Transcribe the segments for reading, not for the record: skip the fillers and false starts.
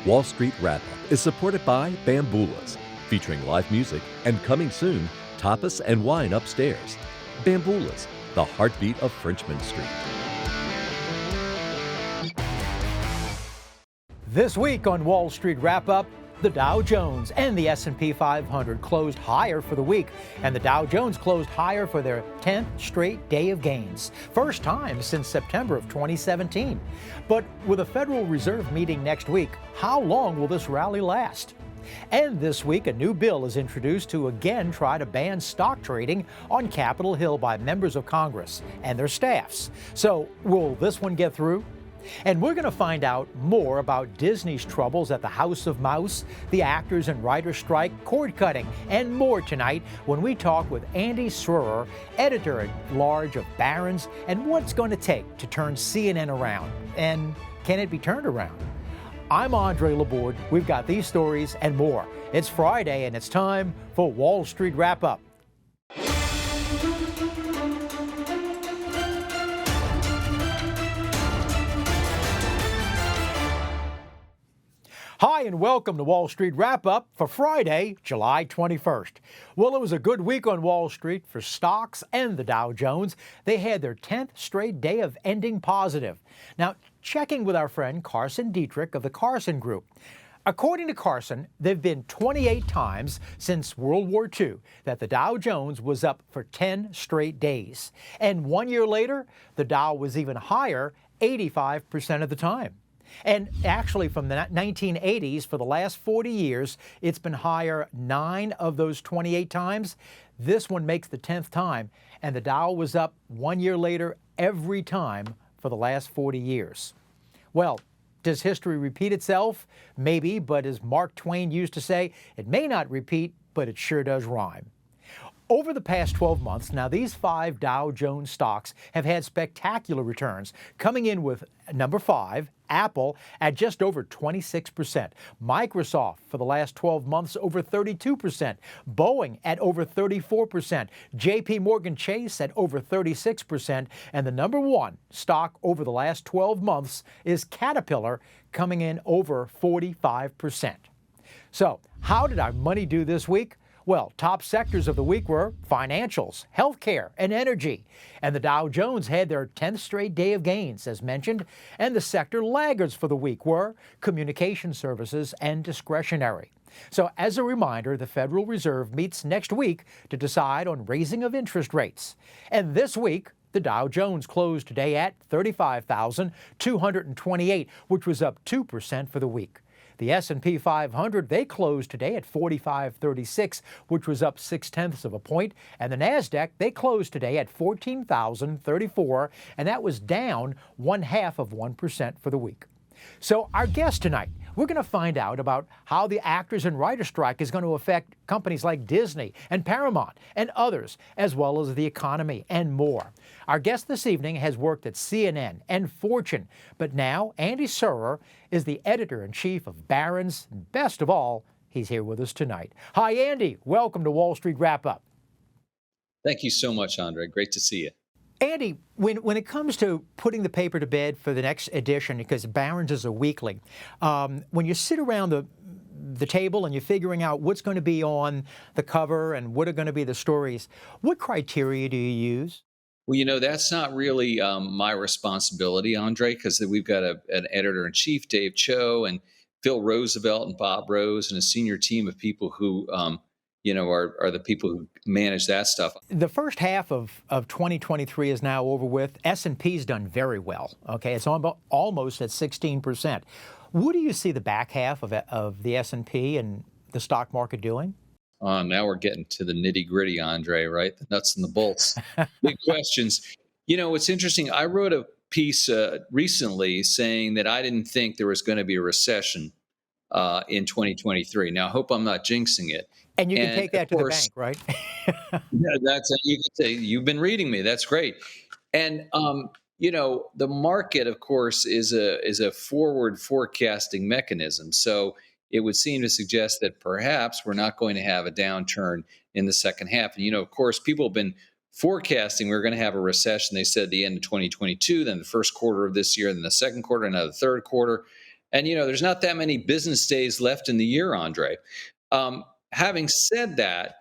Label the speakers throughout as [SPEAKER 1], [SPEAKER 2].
[SPEAKER 1] Wall Street Wrap-Up is supported by Bamboolas, featuring live music and coming soon, tapas and wine upstairs. Bamboolas, the heartbeat of Frenchman Street.
[SPEAKER 2] This week on Wall Street Wrap-Up, the Dow Jones and the S&P 500 closed higher for the week, and the Dow Jones closed higher for their 10th straight day of gains, first time since September of 2017. But with a Federal Reserve meeting next week, how long will this rally last? And this week, a new bill is introduced to again try to ban stock trading on Capitol Hill by members of Congress and their staffs. So, will this one get through? And we're going to find out more about Disney's troubles at the House of Mouse, the actors and writers strike, cord cutting, and more tonight when we talk with Andy Sroer, editor-at-large of Barron's, and what's going to take to turn CNN around. And can it be turned around? I'm Andre Laborde. We've got these stories and more. It's Friday, and it's time for Wall Street Wrap-Up. Hi, and welcome to Wall Street Wrap-Up for Friday, July 21st. Well, it was a good week on Wall Street for stocks and the Dow Jones. They had their 10th straight day of ending positive. Now, checking with our friend Carson Dietrich of the Carson Group. According to Carson, there have been 28 times since World War II that the Dow Jones was up for 10 straight days. And 1 year later, the Dow was even higher 85% of the time. And actually, from the 1980s, for the last 40 years, it's been higher 9 of those 28 times. This one makes the 10th time, and the Dow was up 1 year later every time for the last 40 years. Well, does history repeat itself? Maybe, but as Mark Twain used to say, it may not repeat, but it sure does rhyme. Over the past 12 months, now these 5 Dow Jones stocks have had spectacular returns, coming in with number 5, Apple, at just over 26%, Microsoft for the last 12 months over 32%, Boeing at over 34%, JP Morgan Chase at over 36%, and the number 1 stock over the last 12 months is Caterpillar, coming in over 45%. So, how did our money do this week? Well, top sectors of the week were financials, healthcare, and energy. And the Dow Jones had their 10th straight day of gains, as mentioned, and the sector laggards for the week were communication services and discretionary. So, as a reminder, the Federal Reserve meets next week to decide on raising of interest rates. And this week, the Dow Jones closed today at 35,228, which was up 2% for the week. The S&P 500, they closed today at 4536, which was up 0.6 of a point. And the NASDAQ, they closed today at 14,034, and that was down 0.5% for the week. So our guest tonight, we're going to find out about how the actors and writers strike is going to affect companies like Disney and Paramount and others, as well as the economy and more. Our guest this evening has worked at CNN and Fortune, but now Andy Sroer is the editor-in-chief of Barron's. Best of all, he's here with us tonight. Hi, Andy. Welcome to Wall Street Wrap-Up.
[SPEAKER 3] Thank you so much, Andre. Great to see you.
[SPEAKER 2] Andy, when it comes to putting the paper to bed for the next edition, because Barron's is a weekly, when you sit around the table and you're figuring out what's going to be on the cover and what are going to be the stories, what criteria do you use?
[SPEAKER 3] Well, that's not really my responsibility, Andre, because we've got an editor-in-chief, Dave Cho, and Phil Roosevelt and Bob Rose, and a senior team of people who are the people who manage that stuff.
[SPEAKER 2] The first half of 2023 is now over with. S&P's done very well. Okay, it's almost at 16%. What do you see the back half of the S&P and the stock market doing?
[SPEAKER 3] Now we're getting to the nitty gritty, Andre, right? The nuts and the bolts. Big questions. It's interesting. I wrote a piece recently saying that I didn't think there was going to be a recession in 2023. Now, I hope I'm not jinxing it.
[SPEAKER 2] And you can take that to the bank, right?
[SPEAKER 3] Yeah, you can say you've been reading me. That's great. And the market, of course, is a forward forecasting mechanism. So it would seem to suggest that perhaps we're not going to have a downturn in the second half. And of course, people have been forecasting we're going to have a recession. They said the end of 2022, then the first quarter of this year, then the second quarter, and now the third quarter. And there's not that many business days left in the year, Andre. Having said that,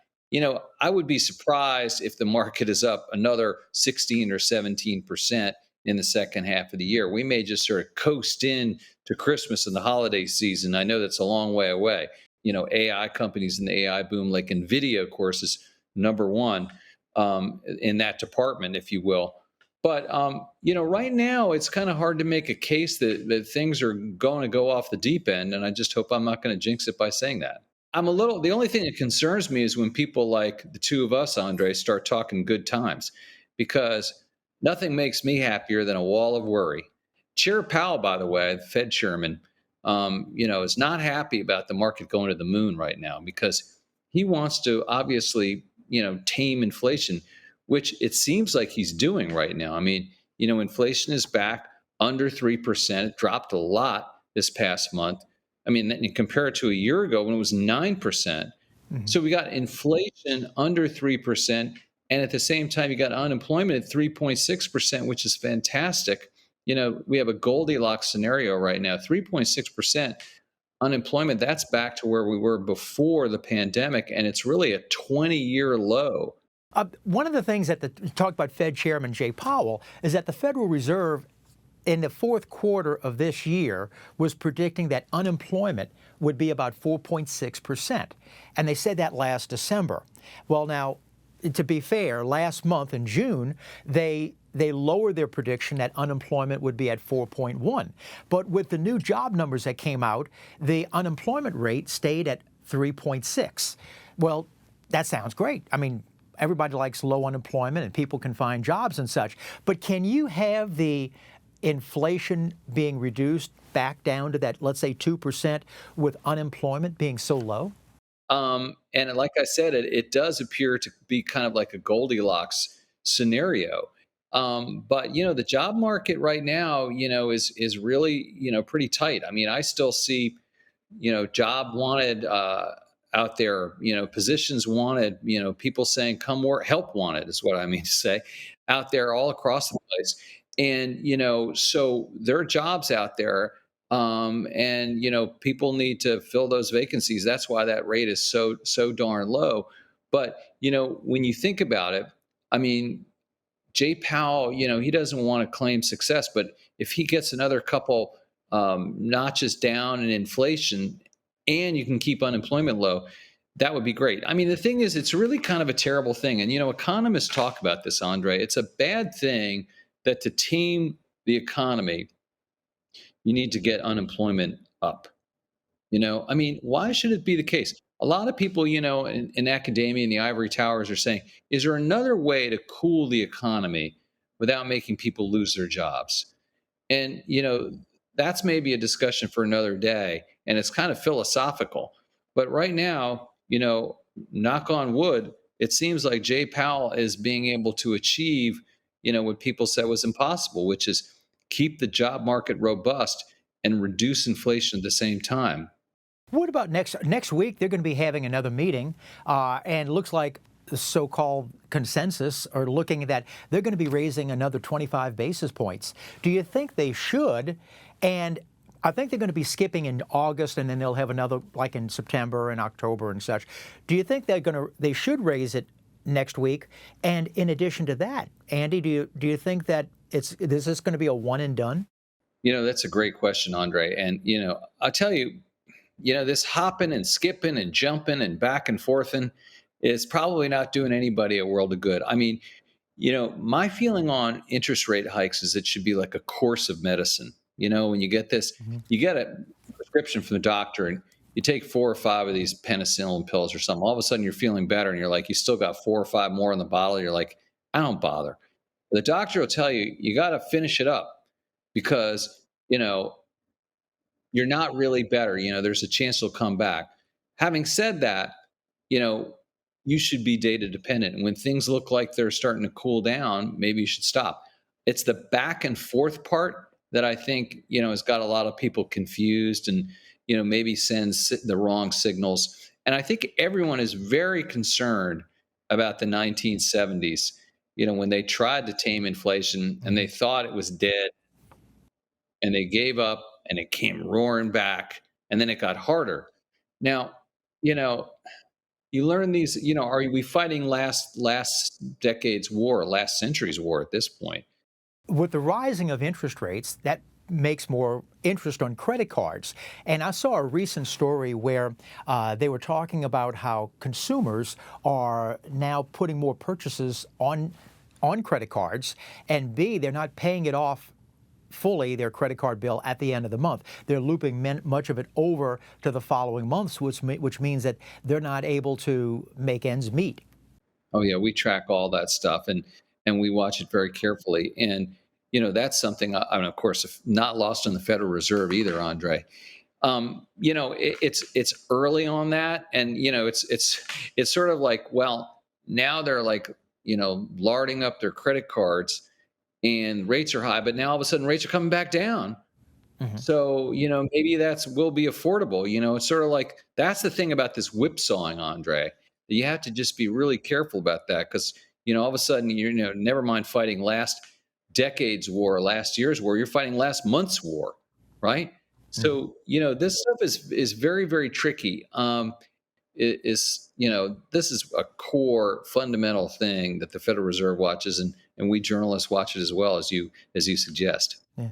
[SPEAKER 3] I would be surprised if the market is up another 16 or 17% in the second half of the year. We may just sort of coast in to Christmas and the holiday season. I know that's a long way away. AI companies and the AI boom, like NVIDIA, of course, is number one in that department, if you will. But right now it's kind of hard to make a case that things are going to go off the deep end, and I just hope I'm not going to jinx it by saying that. The only thing that concerns me is when people like the two of us, Andre, start talking good times, because nothing makes me happier than a wall of worry. Chair Powell, by the way, the Fed chairman, is not happy about the market going to the moon right now because he wants to obviously, tame inflation, which it seems like he's doing right now. I mean, inflation is back under 3%. It dropped a lot this past month. I mean, you compare it to a year ago when it was 9%.
[SPEAKER 2] Mhm.
[SPEAKER 3] So we got inflation under 3%. And at the same time, you got unemployment at 3.6%, which is fantastic. We have a Goldilocks scenario right now. 3.6% unemployment, that's back to where we were before the pandemic. And it's really a 20-year low.
[SPEAKER 2] One of the things that talked about Fed Chairman Jay Powell is that the Federal Reserve in the fourth quarter of this year was predicting that unemployment would be about 4.6%. And they said that last December. Well, now, to be fair, last month in June, they lowered their prediction that unemployment would be at 4.1. But with the new job numbers that came out, the unemployment rate stayed at 3.6. Well, that sounds great. I mean, everybody likes low unemployment and people can find jobs and such. But can you have the inflation being reduced back down to that, let's say, 2% with unemployment being so low?
[SPEAKER 3] And like I said, it does appear to be kind of like a Goldilocks scenario. But the job market right now, is really pretty tight. I mean, I still see job wanted out there, positions wanted, people saying come work, help wanted is what I mean to say, out there all across the place. And so there are jobs out there, and people need to fill those vacancies. That's why that rate is so darn low. But when you think about it, I mean, Jay Powell, he doesn't want to claim success, but if he gets another couple notches down in inflation and you can keep unemployment low, that would be great. I mean, the thing is, it's really kind of a terrible thing. And, economists talk about this, Andre. It's a bad thing that to tame the economy, you need to get unemployment up. I mean, why should it be the case? A lot of people, in academia and the ivory towers are saying, is there another way to cool the economy without making people lose their jobs? And, that's maybe a discussion for another day. And it's kind of philosophical. But right now, knock on wood, it seems like Jay Powell is being able to achieve, what people said was impossible, which is keep the job market robust and reduce inflation at the same time.
[SPEAKER 2] What about next week? They're going to be having another meeting, and it looks like the so-called consensus are looking at that they're going to be raising another 25 basis points. Do you think they should? And I think they're going to be skipping in August, and then they'll have another like in September and October and such. Do you think they should raise it next week? And in addition to that, Andy, do you think that is this going to be a one and done?
[SPEAKER 3] That's a great question, Andre. And, I'll tell you, this hopping and skipping and jumping and back and forthing is probably not doing anybody a world of good. I mean, my feeling on interest rate hikes is it should be like a course of medicine. When you get this,
[SPEAKER 2] Mhm.
[SPEAKER 3] you get a prescription from the doctor and you take 4 or 5 of these penicillin pills or something. All of a sudden you're feeling better and you're like, you still got 4 or 5 more in the bottle. You're like, I don't bother. The doctor will tell you, you got to finish it up because, you're not really better. There's a chance it'll come back. Having said that, you know, you should be data dependent. And when things look like they're starting to cool down, maybe you should stop. It's the back and forth part that I think, has got a lot of people confused and, maybe sends the wrong signals. And I think everyone is very concerned about the 1970s, when they tried to tame inflation and they thought it was dead and they gave up and it came roaring back, and then it got harder. Now, you know, you learn these, are we fighting last decade's war, last century's war at this point?
[SPEAKER 2] With the rising of interest rates, that makes more interest on credit cards. And I saw a recent story where they were talking about how consumers are now putting more purchases on credit cards, and B, they're not paying it off fully, their credit card bill, at the end of the month. They're looping much of it over to the following months, which means that they're not able to make ends meet.
[SPEAKER 3] Oh yeah, we track all that stuff, and we watch it very carefully. And that's something. I mean, of course, if not lost on the Federal Reserve either, Andre. It's early on that, and it's sort of like, well, now they're like, larding up their credit cards, and rates are high, but now all of a sudden rates are coming back down.
[SPEAKER 2] Mhm.
[SPEAKER 3] So, maybe that's will be affordable. It's sort of like that's the thing about this whipsawing, Andre. You have to just be really careful about that because, all of a sudden, never mind fighting last decade's war, last year's war, you're fighting last month's war, right?
[SPEAKER 2] Mhm.
[SPEAKER 3] So, this stuff is very, very tricky. This is a core fundamental thing that the Federal Reserve watches, and we journalists watch it as well, as you suggest.
[SPEAKER 2] Yeah.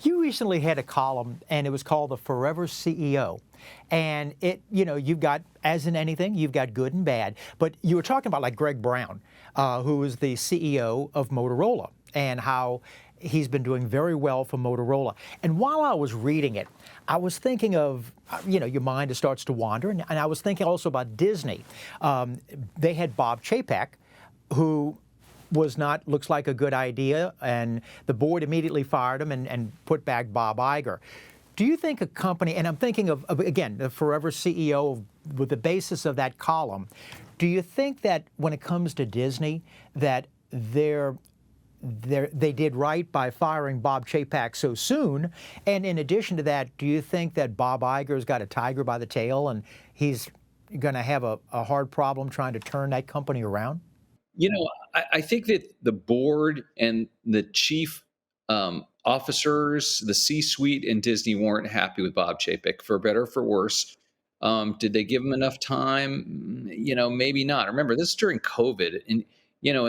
[SPEAKER 2] You recently had a column, and it was called "The Forever CEO," and you've got, as in anything, you've got good and bad. But you were talking about like Greg Brown, who is the CEO of Motorola, and how he's been doing very well for Motorola. And while I was reading it, I was thinking of, your mind starts to wander, and I was thinking also about Disney. They had Bob Chapek, who was not, looks like a good idea, and the board immediately fired him and put back Bob Iger. Do you think a company, and I'm thinking of again, the Forever CEO, with the basis of that column, do you think that when it comes to Disney, that they did right by firing Bob Chapek so soon? And in addition to that, do you think that Bob Iger's got a tiger by the tail, and he's going to have a hard problem trying to turn that company around?
[SPEAKER 3] I think that the board and the chief officers, the C-suite in Disney weren't happy with Bob Chapek, for better or for worse. Did they give him enough time? Maybe not. Remember, this is during COVID, and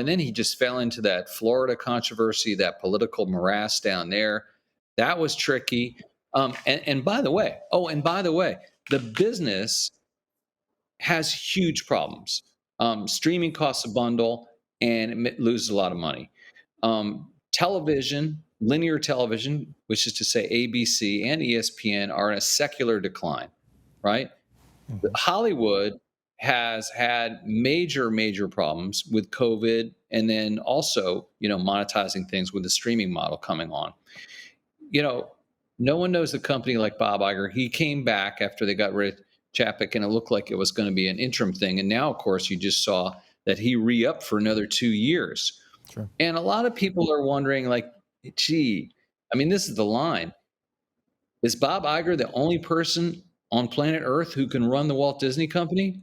[SPEAKER 3] then he just fell into that Florida controversy, that political morass down there. That was tricky. And by the way, the business has huge problems. Streaming costs a bundle and it loses a lot of money. Television, linear television, which is to say ABC and ESPN, are in a secular decline, right?
[SPEAKER 2] Mhm.
[SPEAKER 3] Hollywood has had major, major problems with COVID, and then also, monetizing things with the streaming model coming on. you know, no one knows the company like Bob Iger. He came back after they got rid of Chapek, and it looked like it was going to be an interim thing. And now, of course, you just saw that he re-upped for another 2 years.
[SPEAKER 2] Sure.
[SPEAKER 3] And a lot of people are wondering, like, gee, I mean, this is the line. Is Bob Iger the only person on planet Earth who can run the Walt Disney Company?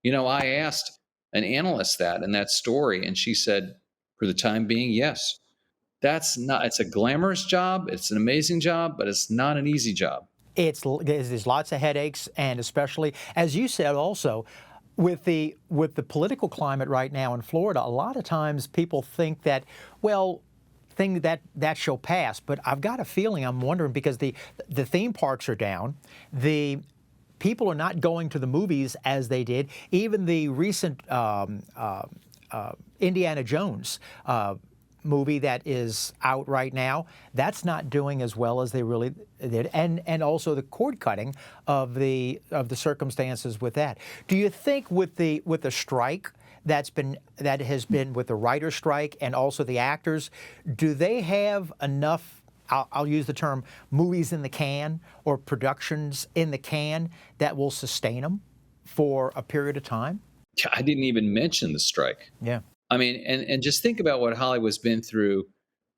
[SPEAKER 3] I asked an analyst that in that story, and she said, for the time being, yes. That's not, it's a glamorous job. It's an amazing job, but it's not an easy job.
[SPEAKER 2] There's lots of headaches, and especially, as you said, also with the political climate right now in Florida, a lot of times people think that, well, thing that shall pass. But I've got a feeling, I'm wondering, because the theme parks are down, the people are not going to the movies as they did. Even the recent Indiana Jones movie that is out right now, that's not doing as well as they really did, and also the cord cutting of the circumstances with that. Do you think with the strike that has been with the writer strike and also the actors, do they have enough? I'll use the term movies in the can or productions in the can that will sustain them for a period of time?
[SPEAKER 3] I didn't even mention the strike.
[SPEAKER 2] Yeah.
[SPEAKER 3] I mean, and just think about what Hollywood's been through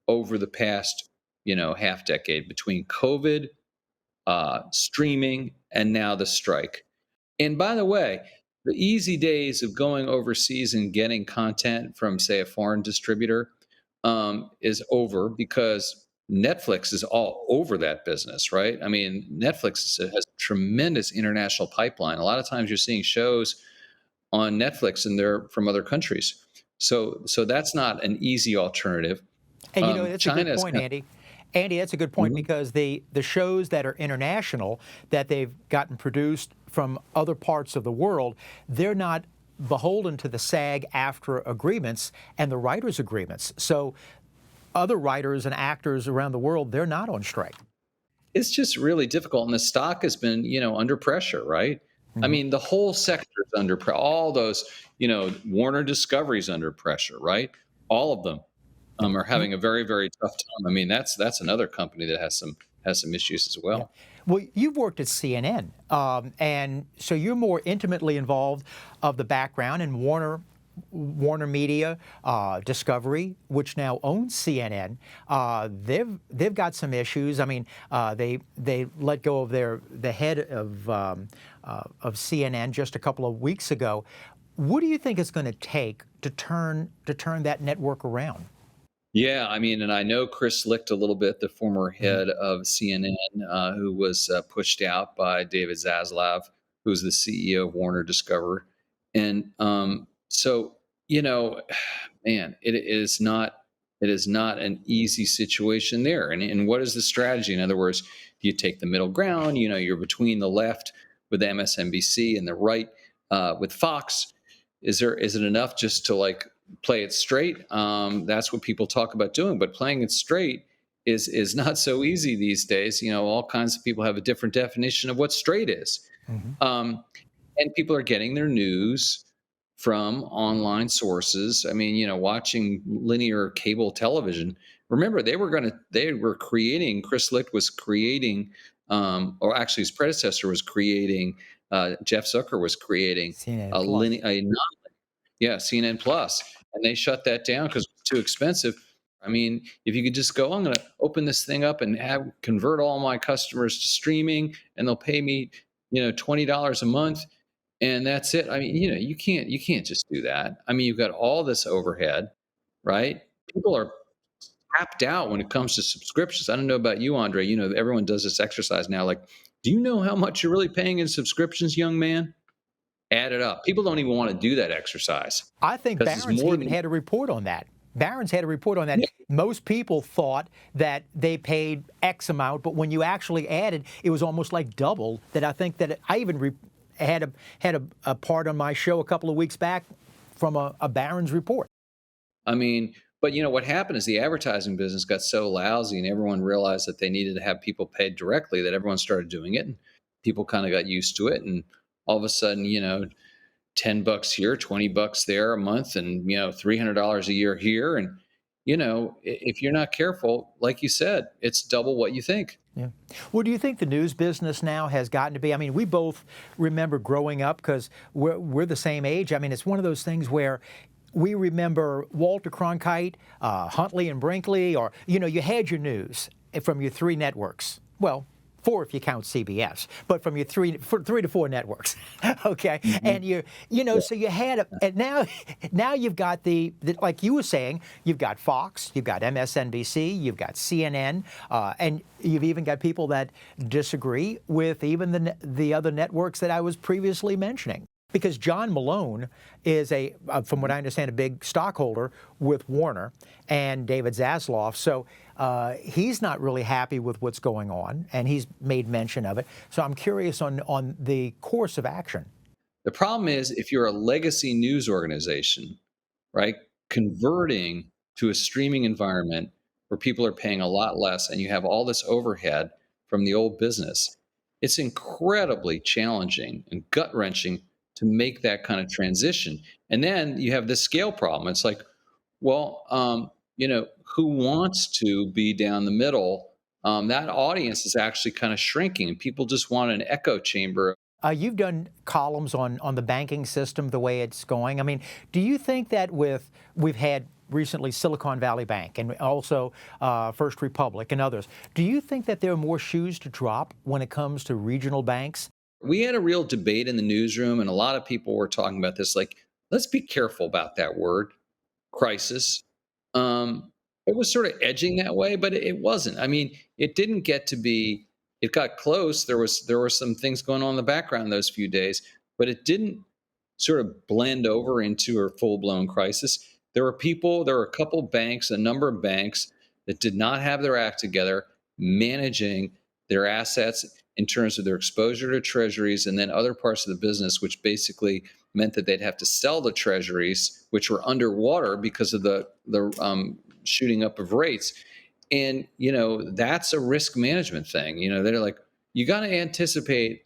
[SPEAKER 3] over the past, half decade between COVID, streaming, and now the strike. And by the way, the easy days of going overseas and getting content from, say, a foreign distributor is over because Netflix is all over that business, right? I mean, has a tremendous international pipeline. A lot of times you're seeing shows on Netflix and they're from other countries. So that's not an easy alternative.
[SPEAKER 2] And that's a good
[SPEAKER 3] China is
[SPEAKER 2] point,
[SPEAKER 3] kind
[SPEAKER 2] Andy. Andy, that's a good
[SPEAKER 3] of,
[SPEAKER 2] point because the shows that are international that they've gotten produced from other parts of the world, they're not beholden to the SAG-AFTRA agreements and the writers' agreements. So other writers and actors around the world, they're not on strike.
[SPEAKER 3] it's just really difficult, and the stock has been, under pressure, right? I
[SPEAKER 2] Hmm.
[SPEAKER 3] mean, the whole sector is under all those, Warner Discovery's under pressure, right? All of them
[SPEAKER 2] Yeah.
[SPEAKER 3] are having a very, very tough time. I mean, that's another company that has some issues as
[SPEAKER 2] Yeah.
[SPEAKER 3] well.
[SPEAKER 2] Well, you've worked at CNN, and so you're more intimately involved of the background in Warner Media, Discovery, which now owns CNN. They've got some issues. I mean, they let go of the head of CNN just a couple of weeks ago. What do you think it's going to take to turn that network around?
[SPEAKER 3] Yeah, I mean, and I know Chris Licht a little bit, the former
[SPEAKER 2] Mhm.
[SPEAKER 3] head of CNN, who was pushed out by David Zaslav, who's the CEO of Warner Discovery. And so, you know, man, it is not an easy situation there. And what is the strategy? In other words, do you take the middle ground? You're between the left with MSNBC and the right with Fox. Is it enough just to like play it straight? That's what people talk about doing, but playing it straight is not so easy these days. All kinds of people have a different definition of what straight is.
[SPEAKER 2] Mhm.
[SPEAKER 3] Um, and people are getting their news from online sources. I mean, watching linear cable television. Remember, they were creating. Chris Licht was creating, or actually, his predecessor was creating. Jeff Zucker was creating
[SPEAKER 2] CNN
[SPEAKER 3] a
[SPEAKER 2] Plus.
[SPEAKER 3] linear, yeah, CNN Plus, and they shut that down because it was too expensive. I mean, if you could just go, I'm going to open this thing up and convert all my customers to streaming, and they'll pay me, $20 a month, and that's it. I mean, you can't just do that. I mean, you've got all this overhead, right? People are tapped out when it comes to subscriptions. I don't know about you, Andre. Everyone does this exercise now. Like, do you know how much you're really paying in subscriptions, young man? Add it up. People don't even want to do that exercise
[SPEAKER 2] I think
[SPEAKER 3] because it's
[SPEAKER 2] Barron's
[SPEAKER 3] more
[SPEAKER 2] even
[SPEAKER 3] than
[SPEAKER 2] had a report on that. Barron's had a report on that.
[SPEAKER 3] yeah,
[SPEAKER 2] Most people thought that they paid X amount, but when you actually added, it was almost like double. That I think that I even had a part on my show a couple of weeks back from a Barron's report.
[SPEAKER 3] I mean, but what happened is the advertising business got so lousy and everyone realized that they needed to have people paid directly that everyone started doing it and people kind of got used to it. And all of a sudden, $10 here, $20 there a month, and $300 a year here. And if you're not careful, like you said, it's double what you think.
[SPEAKER 2] Yeah. Well, do you think the news business now has gotten to be? I mean, we both remember growing up because we're the same age. I mean, it's one of those things where we remember Walter Cronkite, Huntley and Brinkley, or you had your news from your three networks. Well, four if you count CBS, but from your three to four networks, okay.
[SPEAKER 3] Hmm.
[SPEAKER 2] And so you had, and now you've got the like you were saying, you've got Fox, you've got MSNBC, you've got CNN, and you've even got people that disagree with even the other networks that I was previously mentioning. Because John Malone is from what I understand, a big stockholder with Warner and David Zaslav. So he's not really happy with what's going on, and he's made mention of it. So I'm curious on the course of action.
[SPEAKER 3] The problem is if you're a legacy news organization, right, converting to a streaming environment where people are paying a lot less and you have all this overhead from the old business, it's incredibly challenging and gut wrenching to make that kind of transition. And then you have this scale problem. It's like, well, who wants to be down the middle? That audience is actually kind of shrinking, and people just want an echo chamber.
[SPEAKER 2] You've done columns on the banking system, the way it's going. I mean, do you think that we've had recently Silicon Valley Bank and also First Republic and others, do you think that there are more shoes to drop when it comes to regional banks?
[SPEAKER 3] We had a real debate in the newsroom, and a lot of people were talking about this. Like, let's be careful about that word, crisis. Um, It was sort of edging that way, but it wasn't. I mean, it didn't get to be. It got close. There were some things going on in the background those few days, but it didn't sort of blend over into a full blown crisis. There were a couple banks, a number of banks that did not have their act together, managing their assets in terms of their exposure to treasuries and then other parts of the business, which basically meant that they'd have to sell the treasuries, which were underwater because of the shooting up of rates. And that's a risk management thing. They're like, you got to anticipate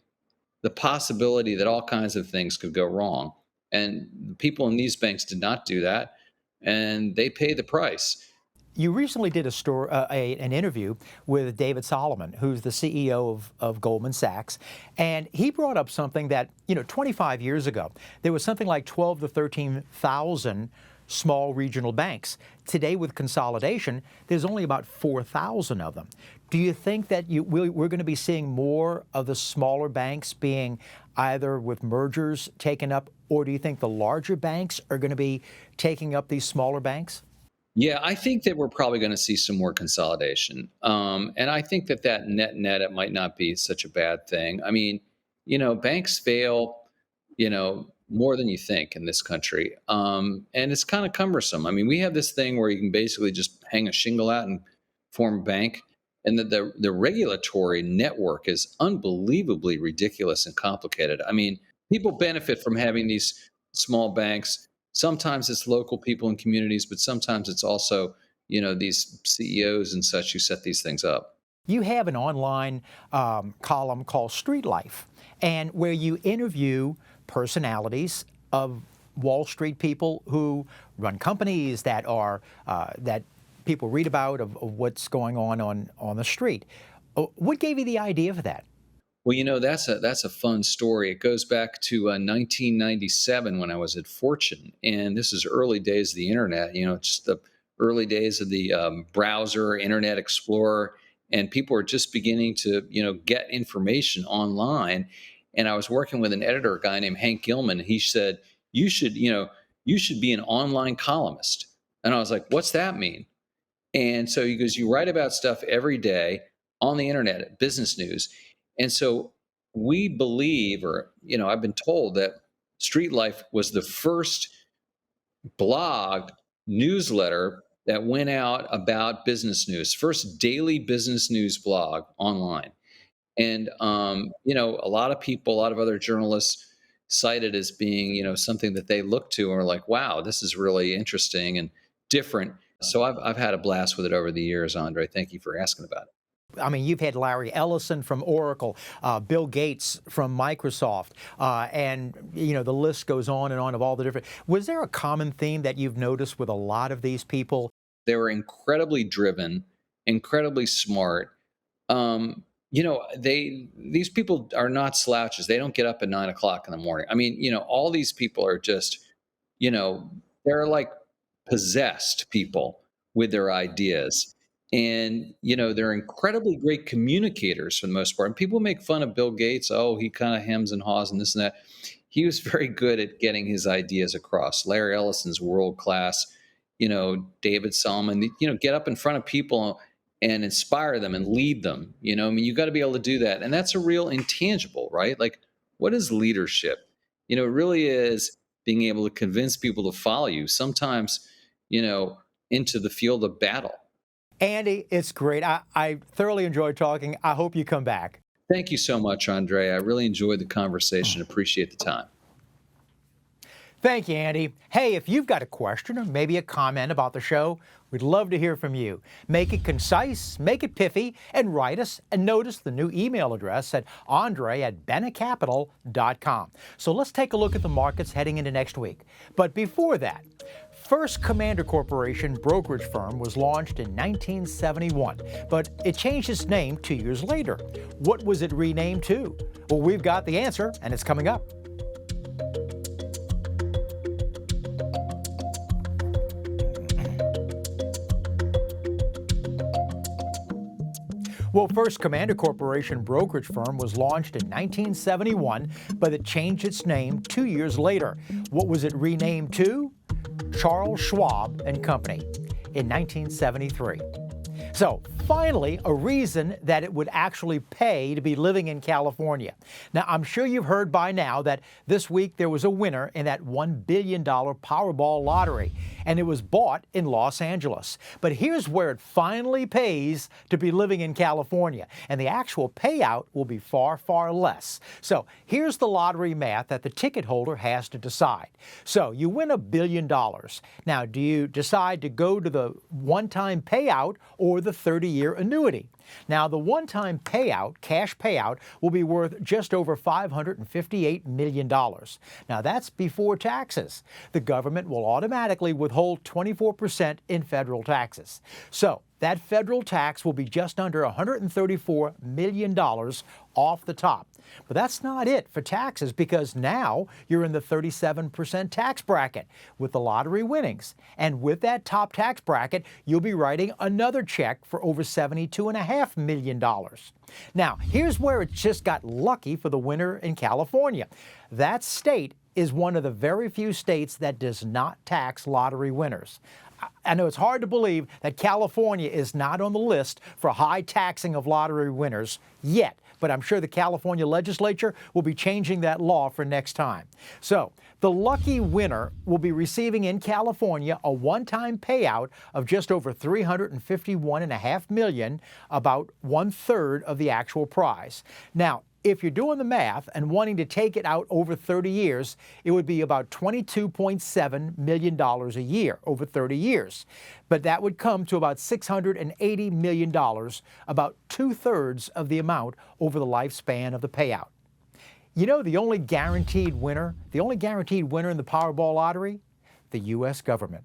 [SPEAKER 3] the possibility that all kinds of things could go wrong. And the people in these banks did not do that, and they pay the price.
[SPEAKER 2] You recently did an interview with David Solomon, who's the CEO of Goldman Sachs, and he brought up something that, 25 years ago, there was something like 12 to 13,000 small regional banks. Today, with consolidation, there's only about 4,000 of them. Do you think that we're going to be seeing more of the smaller banks being either with mergers taken up, or do you think the larger banks are going to be taking up these smaller banks?
[SPEAKER 3] Yeah, I think that we're probably going to see some more consolidation. And I think that net, it might not be such a bad thing. I mean, banks fail, more than you think in this country. And it's kind of cumbersome. I mean, we have this thing where you can basically just hang a shingle out and form a bank. And the regulatory network is unbelievably ridiculous and complicated. I mean, people benefit from having these small banks. Sometimes it's local people in communities, but sometimes it's also, these CEOs and such who set these things up.
[SPEAKER 2] You have an online column called Street Life, and where you interview personalities of Wall Street people who run companies that are that people read about of what's going on the street. What gave you the idea for that?
[SPEAKER 3] Well, that's a fun story. It goes back to 1997 when I was at Fortune, and this is early days of the internet. Just the early days of the browser, Internet Explorer, and people were just beginning to get information online. And I was working with an editor, a guy named Hank Gilman. He said, "You should be an online columnist." And I was like, "What's that mean?" And so he goes, "You write about stuff every day on the internet, business news." And so we believe, or, I've been told that Street Life was the first blog newsletter that went out about business news, first daily business news blog online. And, a lot of people, a lot of other journalists cite it as being, something that they look to and are like, wow, this is really interesting and different. So I've had a blast with it over the years, Andre. Thank you for asking about it.
[SPEAKER 2] I mean, you've had Larry Ellison from Oracle, Bill Gates from Microsoft, and, the list goes on and on of all the different. Was there a common theme that you've noticed with a lot of these people?
[SPEAKER 3] They were incredibly driven, incredibly smart. These people are not slouches. They don't get up at 9 o'clock in the morning. I mean, all these people are just, they're like possessed people with their ideas. And, they're incredibly great communicators for the most part. And people make fun of Bill Gates. Oh, he kind of hems and haws and this and that. He was very good at getting his ideas across. Larry Ellison's world class. David Solomon, get up in front of people and inspire them and lead them. I mean, you got to be able to do that. And that's a real intangible, right? Like, what is leadership? It really is being able to convince people to follow you, sometimes, into the field of battle.
[SPEAKER 2] Andy, it's great. I thoroughly enjoyed talking. I hope you come back.
[SPEAKER 3] Thank you so much, Andre. I really enjoyed the conversation. Appreciate the time.
[SPEAKER 2] Thank you, Andy. Hey, if you've got a question or maybe a comment about the show, we'd love to hear from you. Make it concise, make it pithy, and write us. And notice the new email address at andre@benecapital.com. So let's take a look at the markets heading into next week. But before that, First Commander Corporation brokerage firm was launched in 1971, but it changed its name 2 years later. What was it renamed to? Well, we've got the answer, and it's coming up. Well, First Commander Corporation brokerage firm was launched in 1971, but it changed its name 2 years later. What was it renamed to? Charles Schwab and Company. in 1973. So, finally, a reason that it would actually pay to be living in California. Now, I'm sure you've heard by now that this week there was a winner in that $1 billion Powerball lottery, and it was bought in Los Angeles. But here's where it finally pays to be living in California, and the actual payout will be far, far less. So, here's the lottery math that the ticket holder has to decide. So, you win $1 billion. Now, do you decide to go to the one-time payout or the 30-year annuity? Now, the one-time payout, cash payout, will be worth just over $558 million. Now, that's before taxes. The government will automatically withhold 24% in federal taxes. So, that federal tax will be just under $134 million off the top. But that's not it for taxes, because now you're in the 37% tax bracket with the lottery winnings. And with that top tax bracket, you'll be writing another check for over $72.5 million. Now, here's where it just got lucky for the winner in California. That state is one of the very few states that does not tax lottery winners. I know it's hard to believe that California is not on the list for high taxing of lottery winners yet, but I'm sure the California legislature will be changing that law for next time. So, the lucky winner will be receiving in California a one-time payout of just over $351.5 million, about 1/3 of the actual prize. Now, if you're doing the math and wanting to take it out over 30 years, it would be about $22.7 million a year over 30 years. But that would come to about $680 million, about 2/3 of the amount over the lifespan of the payout. You know the only guaranteed winner in the Powerball lottery? The U.S. government.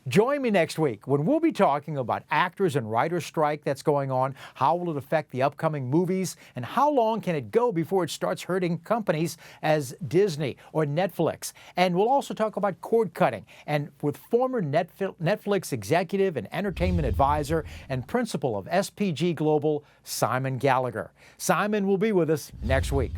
[SPEAKER 2] Join me next week when we'll be talking about actors and writers' strike that's going on, how will it affect the upcoming movies, and how long can it go before it starts hurting companies as Disney or Netflix. And we'll also talk about cord cutting, and with former Netflix executive and entertainment advisor and principal of SPG Global, Simon Gallagher. Simon will be with us next week.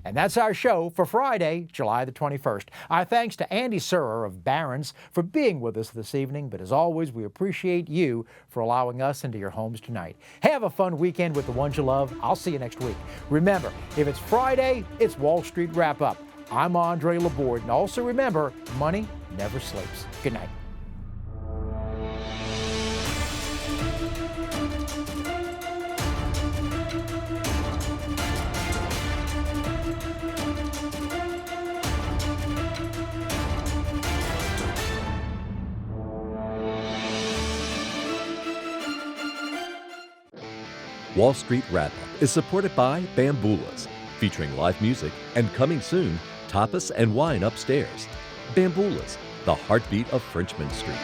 [SPEAKER 2] And that's our show for Friday, July the 21st. Our thanks to Andy Surer of Barron's for being with us this evening, but as always, we appreciate you for allowing us into your homes tonight. Have a fun weekend with the ones you love. I'll see you next week. Remember, if it's Friday, it's Wall Street Wrap-Up. I'm Andre Laborde, and also remember, money never sleeps. Good night.
[SPEAKER 1] Wall Street Wrap-Up is supported by Bamboolas, featuring live music and coming soon, tapas and wine upstairs. Bamboolas, the heartbeat of Frenchman Street.